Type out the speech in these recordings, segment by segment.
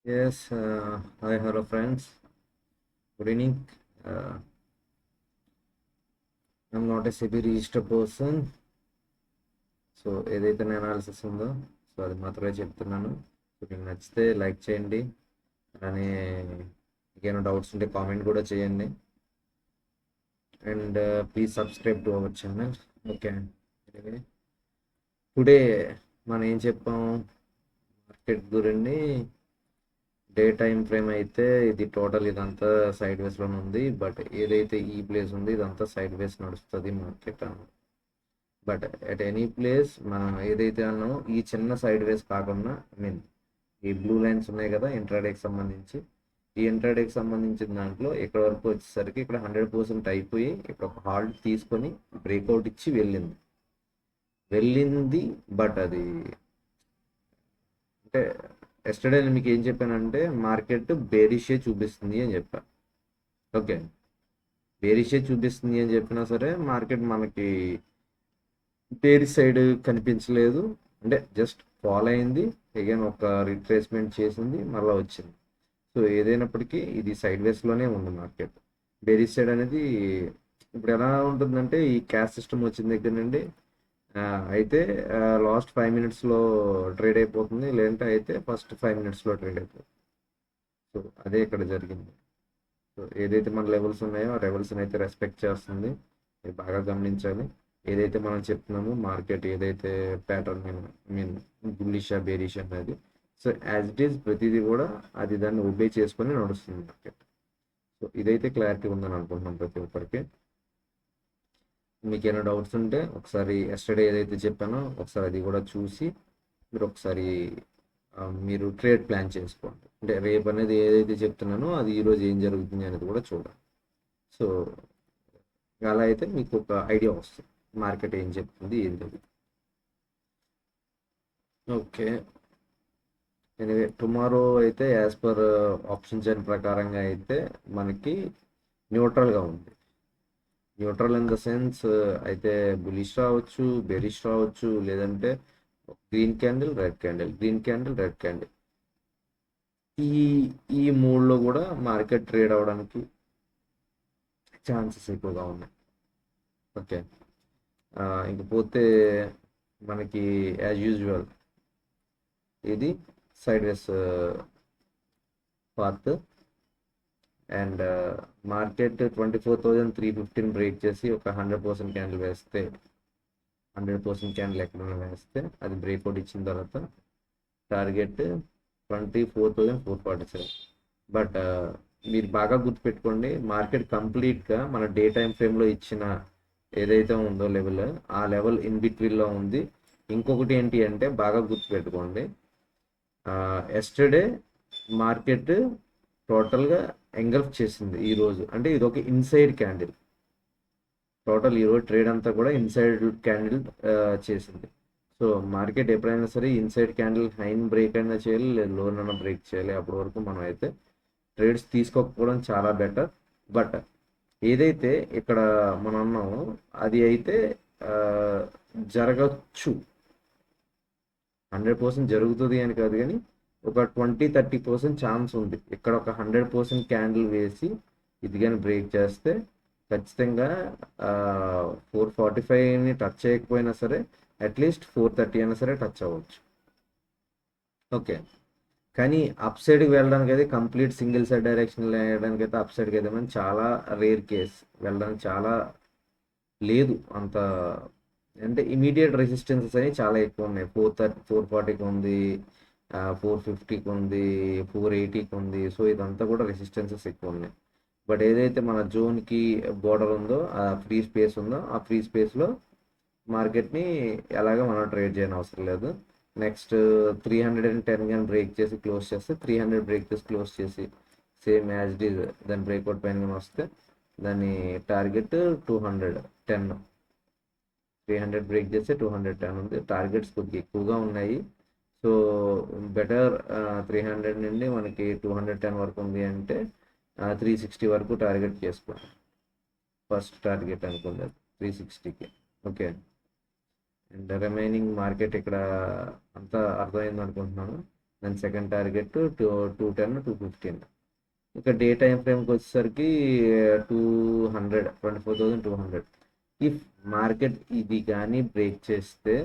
Yes, hi, hello friends. Good evening. Uh, I'm not a SEBI registered person. So ఏదైతే నా analysis ఉందో so అది మాత్రమే చెప్తున్నాను. సో మీకు నచ్చితే లైక్ చేయండి, అలానే ఏమైనా డౌట్స్ ఉంటే కామెంట్ కూడా చేయండి. And please subscribe to our channel. Okay, anyway today మనం ఏం చెప్పాం మార్కెట్ గురించి. డే టైం ఫ్రేమ్ అయితే ఇది టోటల్ ఇదంతా సైడ్ వేస్లోనే ఉంది. బట్ ఏదైతే ఈ ప్లేస్ ఉంది ఇదంతా సైడ్ వేస్ నడుస్తుంది మార్కెట్ అని. బట్ అట్ ఎనీ ప్లేస్ మనం ఏదైతే అన్నామో ఈ చిన్న సైడ్ వేస్ కాకుండా ఈ బ్లూ లైన్స్ ఉన్నాయి కదా ఇంట్రాడేకి సంబంధించి, ఈ ఇంట్రాడేకి సంబంధించిన దాంట్లో ఇక్కడ వరకు వచ్చేసరికి ఇక్కడ 100% అయిపోయి ఇక్కడ ఒక హాల్ట్ తీసుకొని బ్రేక్అవుట్ ఇచ్చి వెళ్ళింది. బట్ అది అంటే ఎస్టర్డే నేను మీకు ఏం చెప్పానంటే మార్కెట్ బేరిషే చూపిస్తుంది అని చెప్పాను. ఓకే, బేరిషే చూపిస్తుంది అని చెప్పినా సరే మార్కెట్ మనకి బేరి సైడ్ కనిపించలేదు. అంటే జస్ట్ ఫాలో అయింది, అగైన్ ఒక రిట్రేస్మెంట్ చేసింది, మళ్ళీ వచ్చింది. సో ఏదైనప్పటికీ ఇది సైడ్ వేస్లోనే ఉంది మార్కెట్. బేరీ సైడ్ అనేది ఇప్పుడు ఎలా ఉంటుందంటే ఈ క్యాష్ సిస్టమ్ వచ్చిన దగ్గర నుండి అయితే లాస్ట్ 5 మినిట్స్లో ట్రేడ్ అయిపోతుంది, లేదంటే అయితే ఫస్ట్ 5 మినిట్స్లో ట్రేడ్ అయిపోతుంది. సో అదే ఇక్కడ జరిగింది. సో ఏదైతే మన లెవెల్స్ ఉన్నాయో ఆ లెవెల్స్ని అయితే రెస్పెక్ట్ చేస్తుంది, ఇది బాగా గమనించాలి. ఏదైతే మనం చెప్తున్నామో మార్కెట్ ఏదైతే ప్యాటర్న్ బుల్లిషా బేరిష్ అనేది, సో యాజ్ ఇట్ ఈస్ ప్రతిదీ కూడా అది దాన్ని ఒబే చేసుకొని నడుస్తుంది మార్కెట్. సో ఇదైతే క్లారిటీ ఉందని అనుకుంటున్నాం ప్రతి ఒక్కరికి. మీకు ఏమైనా డౌట్స్ ఉంటే ఒకసారి ఎస్టర్డే ఏదైతే చెప్పానో ఒకసారి అది కూడా చూసి మీరు ఒకసారి మీరు ట్రేడ్ ప్లాన్ చేసుకోండి. అంటే రేపు అనేది ఏదైతే చెప్తున్నానో అది ఈరోజు ఏం జరుగుతుంది అనేది కూడా చూడండి. సో అలా అయితే మీకు ఒక ఐడియా వస్తుంది మార్కెట్ ఏం చెప్తుంది ఏం జరుగుతుంది. ఓకే, ఎనివే టుమారో అయితే యాజ్ పర్ ఆప్షన్ చైన్ ప్రకారంగా అయితే మనకి న్యూట్రల్గా ఉంది. న్యూట్రల్ ఇన్ ద సెన్స్ అయితే బులిష్ రావచ్చు, బెరిష్ రావచ్చు, లేదంటే green candle red candle, green candle red candle, ఈ ఈ మూడ్లో కూడా మార్కెట్ ట్రేడ్ అవడానికి ఛాన్సెస్ ఎక్కువగా ఉన్నాయి. ఓకే, ఇంకపోతే మనకి యాజ్ యూజువల్ ఇది side ways path. And market 24,315 break చేసి ఒక 100% క్యాండిల్ వేస్తే, 100% క్యాండిల్ ఎక్కడైనా వేస్తే అది బ్రేక్అవుట్ ఇచ్చిన తర్వాత టార్గెట్ 24,447. బట్ మీరు బాగా గుర్తుపెట్టుకోండి, మార్కెట్ కంప్లీట్గా మన డే టైం ఫ్రేమ్లో ఇచ్చిన ఏదైతే ఉందో లెవెల్, ఆ లెవెల్ ఇన్ బిట్వీన్లో ఉంది. ఇంకొకటి ఏంటి అంటే బాగా గుర్తుపెట్టుకోండి, ఎస్టర్డే మార్కెట్ టోటల్గా ఎంగల్ఫ్ చేసింది ఈరోజు. అంటే ఇది ఒక ఇన్సైడ్ క్యాండిల్, టోటల్ ఈరోజు ట్రేడ్ అంతా కూడా ఇన్సైడ్ క్యాండిల్ చేసింది. సో మార్కెట్ ఎప్పుడైనా సరే ఇన్సైడ్ క్యాండిల్ హైన్ బ్రేక్ అయినా చేయాలి, లేదా లోన్ అయినా బ్రేక్ చేయాలి. అప్పటి వరకు మనం అయితే ట్రేడ్స్ తీసుకోకపోవడం చాలా బెటర్. బట్ ఏదైతే ఇక్కడ మనం అన్నామో అది అయితే జరగచ్చు, 100% జరుగుతుంది అని కాదు, కానీ ఒక 20-30% ఛాన్స్ ఉంది. ఇక్కడ ఒక 100% క్యాండిల్ వేసి ఇది కానీ బ్రేక్ చేస్తే ఖచ్చితంగా 445ని టచ్ చేయకపోయినా సరే అట్లీస్ట్ 430 అయినా సరే టచ్ అవ్వచ్చు. ఓకే, కానీ అప్ సైడ్కి వెళ్ళడానికి అయితే కంప్లీట్ సింగిల్ సైడ్ డైరెక్షన్ వెళ్ళడానికి అయితే అప్ సైడ్కి అయితే మనం చాలా రేర్ కేస్ వెళ్ళడానికి చాలా లేదు అంత. అంటే ఇమీడియట్ రెసిస్టెన్సెస్ అనేవి చాలా ఎక్కువ ఉన్నాయి. 440కి ఉంది, 450కి ఉంది, 480కి ఉంది. సో ఇదంతా కూడా రెసిస్టెన్సెస్ ఎక్కువ ఉన్నాయి. బట్ ఏదైతే మన జోన్కి బోర్డర్ ఉందో, ఆ ఫ్రీ స్పేస్ ఉందో, ఆ ఫ్రీ స్పేస్లో మార్కెట్ని ఎలాగ మనం ట్రేడ్ చేయని అవసరం లేదు. నెక్స్ట్ 310 కానీ బ్రేక్ చేసి క్లోజ్ చేస్తే, 300 బ్రేక్ చేసి క్లోజ్ చేసి సేమ్ యాజ్ ఇట్ ఈజ్ దాని బ్రేక్అవుట్ పైన కానీ వస్తే దాని టార్గెట్ 210, 300 బ్రేక్ చేస్తే 210 ఉంది. టార్గెట్స్ కొద్దిగా ఎక్కువగా ఉన్నాయి. సో బెటర్ 300 నుండి మనకి 210 వరకు ఉంది అంటే 360 వరకు టార్గెట్ చేసుకోండి. ఫస్ట్ టార్గెట్ అనుకుంది 360కి. ఓకే, అండ్ రిమైనింగ్ మార్కెట్ ఇక్కడ అంతా అర్థమైంది అనుకుంటున్నాను. దాని సెకండ్ టార్గెట్ 210, 215. ఇక డే టైం ఫ్రేమ్కి వచ్చేసరికి 24,200. ఇఫ్ మార్కెట్ ఇది కానీ బ్రేక్ చేస్తే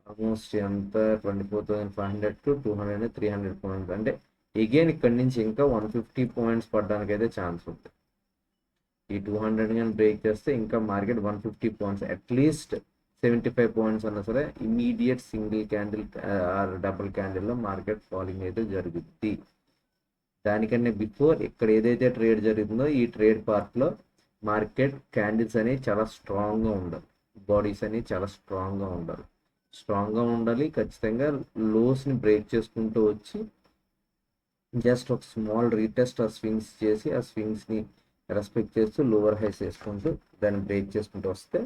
ఆల్మోస్ట్ ఎంత 24,500 to 200, 300 పాయింట్స్, అంటే ఎగైన్ ఇక్కడ నుంచి ఇంకా 150 పాయింట్స్ పడడానికి అయితే ఛాన్స్ ఉంది. ఈ 200 కానీ బ్రేక్ చేస్తే ఇంకా మార్కెట్ 150 పాయింట్స్, అట్లీస్ట్ 75 పాయింట్స్ అన్నా సరే immediate single candle or double క్యాండిల్లో మార్కెట్ ఫాలింగ్ అయితే జరుగుద్ది. దానికన్నా బిఫోర్ ఇక్కడ ఏదైతే ట్రేడ్ జరుగుతుందో ఈ ట్రేడ్ పార్ట్లో మార్కెట్ క్యాండిల్స్ అనేవి చాలా స్ట్రాంగ్గా ఉండాలి, బాడీస్ అనేవి చాలా స్ట్రాంగ్గా ఉండాలి. ఖచ్చితంగా లోస్ని బ్రేక్ చేసుకుంటూ వచ్చి జస్ట్ ఒక స్మాల్ రీటెస్ట్ ఆ స్వింగ్స్ చేసి ఆ స్వింగ్స్ని రెస్పెక్ట్ చేస్తూ లోవర్ హైస్ వేసుకుంటూ దాన్ని బ్రేక్ చేసుకుంటూ వస్తే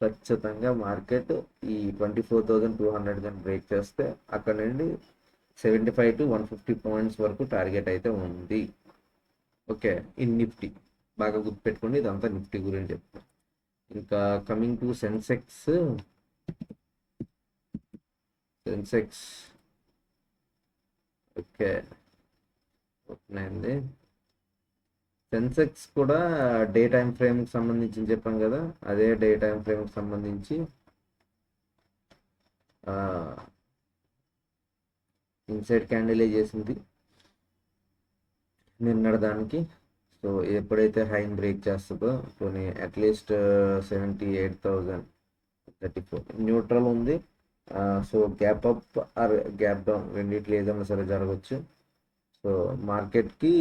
ఖచ్చితంగా మార్కెట్ ఈ 24,200 కానీ బ్రేక్ చేస్తే అక్కడ నుండి 75 to 150 పాయింట్స్ వరకు టార్గెట్ అయితే ఉంది. ఓకే, ఇన్ నిఫ్టీ బాగా గుర్తుపెట్టుకోండి, ఇదంతా నిఫ్టీ గురించి చెప్తాను. ఇంకా coming to Sensex okay open అయింది. సెన్సెక్స్ కూడా డే టైం ఫ్రేమ్కి సంబంధించి చెప్పాం కదా, అదే డే టైం ఫ్రేమ్కి సంబంధించి ఇన్సైడ్ క్యాండిల్ చేసింది నిన్నటి దానికి. సో ఎప్పుడైతే హైన్ బ్రేక్ చేస్తుందో కొన్ని అట్లీస్ట్ 78,034 న్యూట్రల్ ఉంది. So gap up or gap down రెండిట్లు ఏదైనా సరే జరగచ్చు. సో మార్కెట్కి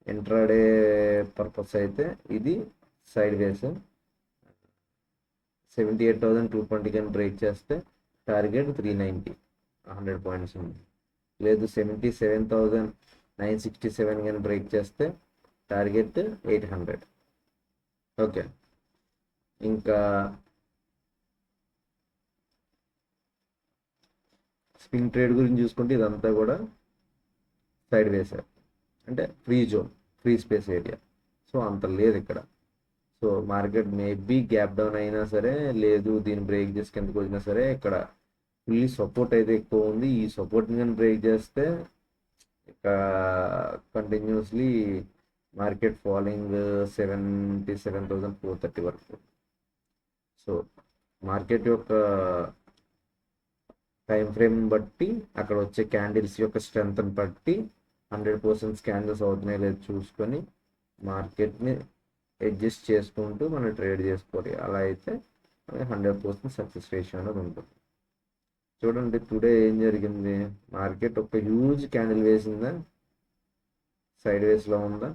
ఇంట్రాడే పర్పస్ అయితే ఇది సైడ్ వేస్ 78,220 కానీ బ్రేక్ చేస్తే టార్గెట్ 390, 100 పాయింట్స్ ఉంది. లేదు 77,967 కానీ బ్రేక్ చేస్తే టార్గెట్ 800. ఓకే, ఇంకా స్వింగ్ ట్రేడ్ గురించి చూసుకుంటే ఇదంతా కూడా సైడ్ వేసారు, అంటే free zone, free space area. So అంత లేదు ఇక్కడ. So market maybe gap down అయినా సరే, లేదు దీన్ని బ్రేక్ చేసి కిందకు వచ్చినా సరే, ఇక్కడ ఫుల్లీ సపోర్ట్ అయితే ఎక్కువ ఉంది. ఈ సపోర్ట్ని కానీ బ్రేక్ చేస్తే ఇక కంటిన్యూస్లీ మార్కెట్ ఫాలింగ్ 77,430 వరకు. సో మార్కెట్ యొక్క టైం ఫ్రేమ్ బట్టి, అక్కడ వచ్చే క్యాండిల్స్ యొక్క స్ట్రెంగ్త్ని బట్టి 100% క్యాండిల్స్ అవుతున్నాయి లేదు చూసుకొని మార్కెట్ని అడ్జస్ట్ చేసుకుంటూ మనం ట్రేడ్ చేసుకోవాలి. అలా అయితే 100% సక్సెస్ రేషియో అనేది ఉంటుంది. చూడండి టుడే ఏం జరిగింది, మార్కెట్ ఒక హ్యూజ్ క్యాండిల్ వేసిందా, సైడ్ వేస్లో ఉందా.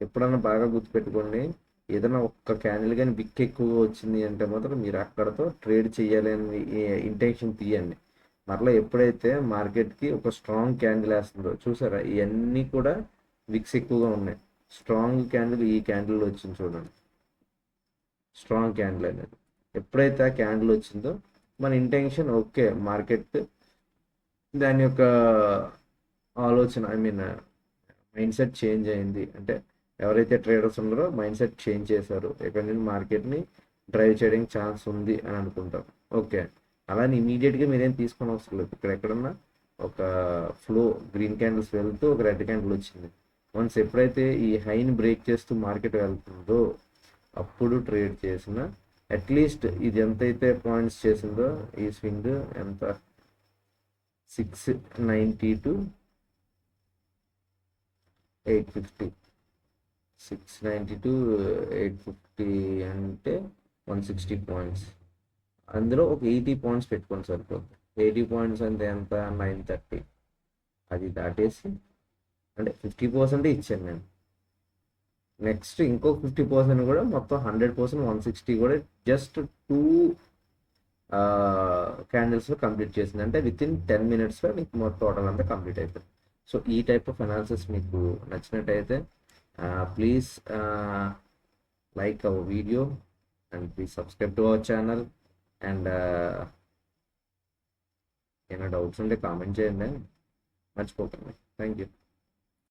ఎప్పుడన్నా బాగా గుర్తుపెట్టుకోండి, ఏదైనా ఒక్క క్యాండిల్ కానీ బిక్ ఎక్కువగా వచ్చింది అంటే మాత్రం మీరు అక్కడతో ట్రేడ్ చేయాలి అని ఇంటెన్షన్ తీయండి. మరలా ఎప్పుడైతే మార్కెట్కి ఒక స్ట్రాంగ్ క్యాండిల్ వేస్తుందో చూసారా, ఇవన్నీ కూడా విక్స్ ఎక్కువగా ఉన్నాయి. స్ట్రాంగ్ క్యాండిల్ ఈ క్యాండిల్ వచ్చింది చూడండి, స్ట్రాంగ్ క్యాండిల్ అనేది ఎప్పుడైతే ఆ క్యాండిల్ వచ్చిందో మన ఇంటెన్షన్ ఓకే, మార్కెట్ దాని యొక్క ఆలోచన మైండ్ సెట్ చేంజ్ అయింది. అంటే ఎవరైతే ట్రేడర్స్ ఉన్నారో మైండ్ సెట్ చేంజ్ చేశారు, ఇక్కడ నుండి మార్కెట్ని డ్రైవ్ చేయడానికి ఛాన్స్ ఉంది అని అనుకుంటారు. ఓకే, అలానే ఇమీడియట్గా మీరేం తీసుకొని అవసరం లేదు. ఇక్కడ ఎక్కడన్నా ఒక ఫ్లో గ్రీన్ క్యాండిల్స్ వెళ్తూ ఒక రెడ్ క్యాండిల్ వచ్చింది. వన్స్ ఎప్పుడైతే ఈ హైని బ్రేక్ చేస్తూ మార్కెట్ వెళ్తుందో అప్పుడు ట్రేడ్ చేసిన అట్లీస్ట్ ఇది ఎంతైతే పాయింట్స్ చేసిందో ఈ స్వింగ్ ఎంత 690 to 850, 690 to 850 అంటే 160 పాయింట్స్. అందులో ఒక 80 పాయింట్స్ పెట్టుకోండి సరిపోతుంది. 80 పాయింట్స్ అంటే ఎంత 930. అది దాటేసి అంటే 50% ఇచ్చాను నేను. నెక్స్ట్ ఇంకో 50% కూడా మొత్తం 100%, 160 కూడా జస్ట్ 2 క్యాండిల్స్లో కంప్లీట్ చేసింది. అంటే వితిన్ 10 minutesలో మీకు మొత్తం టోటల్ అంతా కంప్లీట్ అవుతుంది. సో ఈ టైప్ ఆఫ్ అనాలిసిస్ మీకు నచ్చినట్టయితే please like our video and please subscribe to our channel. And ఏమైనా డౌట్స్ ఉంటే కామెంట్ చేయండి, మర్చిపోకండి. Thank you.